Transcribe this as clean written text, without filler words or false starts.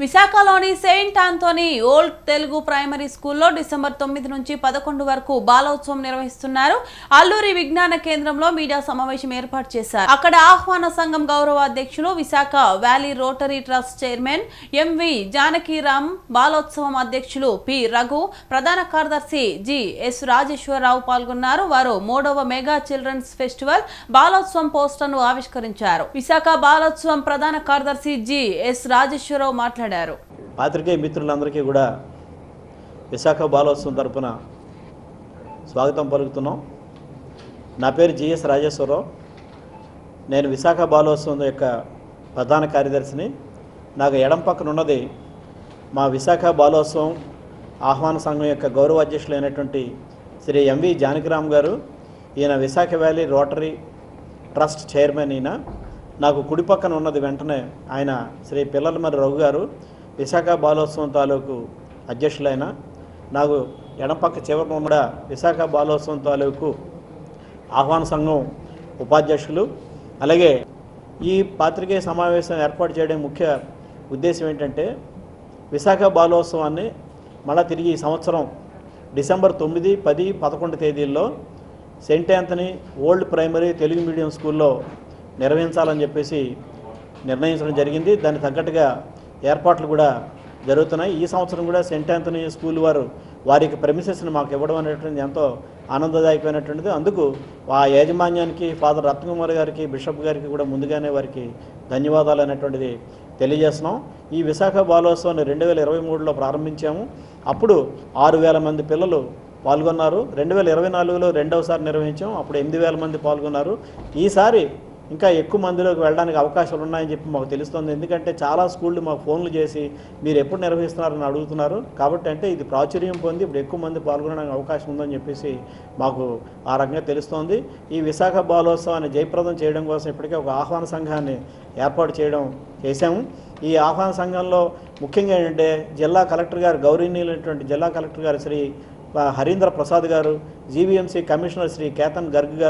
విశాఖలోని Saint Anthony old Telugu primary స్కూల్లో December 9 నుంచి 11 వరకు బాలోత్సవం నిర్వహిస్తున్నారు. అల్లూరి విజ్ఞాన కేంద్రంలో మీడియా సమావేశం ఏర్పాటు చేశారు. అక్కడ ఆహ్వాన సంఘం గౌరవ అధ్యక్షులు Visakha valley rotary trust chairman MV Janakiram, Balotsavam అధ్యక్షులు పి రఘు, ప్రధాన కార్యదర్శి జి.ఎస్. రాజేశ్వరరావు పాల్గొన్నారు. వారు 3వ మెగా చిల్డ్రన్స్ ఫెస్టివల్ బాలోత్సవం పోస్టర్ను ఆవిష్కరించారు. విశాఖ బాలోత్సవం ప్రధాన కార్యదర్శి జి.ఎస్. రాజేశ్వరరావు మాట్లాడారు. పాత్రికేయ మిత్రులందరికీ కూడా విశాఖ బాలోత్సవం తరపున స్వాగతం పలుకుతున్నాం. నా పేరు జిఎస్ రాజేశ్వరరావు. నేను విశాఖ బాలోత్సవం యొక్క ప్రధాన కార్యదర్శిని. నాకు ఎడం పక్కన ఉన్నది మా విశాఖ బాలోత్సవం ఆహ్వాన సంఘం యొక్క గౌరవ అధ్యక్షులైనటువంటి శ్రీ ఎంవి జానకిరామ్ గారు. ఈయన Visakha valley rotary trust chairman. ఈయన నాకు కుడి పక్కన ఉన్నది వెంటనే ఆయన శ్రీ పిల్లలమర్రి రఘు గారు, విశాఖ బాలోత్సవం తాలూకు అధ్యక్షులైన. నాకు ఎడపక్క చివరన ఉన్న విశాఖ బాలోత్సవం తాలూకు ఆహ్వాన సంఘం ఉపాధ్యక్షులు. అలాగే ఈ పాత్రికేయ సమావేశం ఏర్పాటు చేయడం ముఖ్య ఉద్దేశం ఏంటంటే, విశాఖ బాలోత్సవాన్ని మళ్ళా తిరిగి ఈ సంవత్సరం డిసెంబర్ 9, 10, 11 తేదీల్లో Saint Anthony old primary Telugu medium స్కూల్లో నిర్వహించాలని చెప్పేసి నిర్ణయించడం జరిగింది. దానికి తగ్గట్టుగా ఏర్పాట్లు కూడా జరుగుతున్నాయి. ఈ సంవత్సరం కూడా సెయింట్ ఆంథోనీ స్కూల్ వారు వారికి ప్రెమిసెస్ని మాకు ఇవ్వడం అనేటువంటిది ఎంతో ఆనందదాయకమైనటువంటిది. అందుకు ఆ యాజమాన్యానికి ఫాదర్ రత్నకుమార్ గారికి, బిషప్ గారికి కూడా ముందుగానే వారికి ధన్యవాదాలు అనేటువంటిది తెలియజేస్తున్నాం. ఈ విశాఖ బాలోత్సవాన్ని 2023లో ప్రారంభించాము. అప్పుడు 6,000 మంది పిల్లలు పాల్గొన్నారు. 2024లో రెండవసారి నిర్వహించాం. అప్పుడు 8,000 మంది పాల్గొన్నారు. ఈసారి ఇంకా ఎక్కువ మందిలోకి వెళ్ళడానికి అవకాశాలు ఉన్నాయని చెప్పి మాకు తెలుస్తుంది. ఎందుకంటే చాలా స్కూళ్ళు మాకు ఫోన్లు చేసి మీరు ఎప్పుడు నిర్వహిస్తున్నారని అడుగుతున్నారు. కాబట్టి అంటే ఇది ప్రాచుర్యం పొంది ఇప్పుడు ఎక్కువ మంది పాల్గొనడానికి అవకాశం ఉందని చెప్పేసి మాకు ఆ రకంగా తెలుస్తోంది. ఈ విశాఖ బాలోత్సవాన్ని జయప్రదం చేయడం కోసం ఇప్పటికే ఒక ఆహ్వాన సంఘాన్ని ఏర్పాటు చేశాము. ఈ ఆహ్వాన సంఘంలో ముఖ్యంగా ఏంటంటే జిల్లా కలెక్టర్ గారు, గౌరవనీయులైనటువంటి జిల్లా కలెక్టర్ గారు శ్రీ హరీంద్ర ప్రసాద్ గారు, జీవీఎంసీ కమిషనర్ శ్రీ కేతన్ గర్గ్ గారు,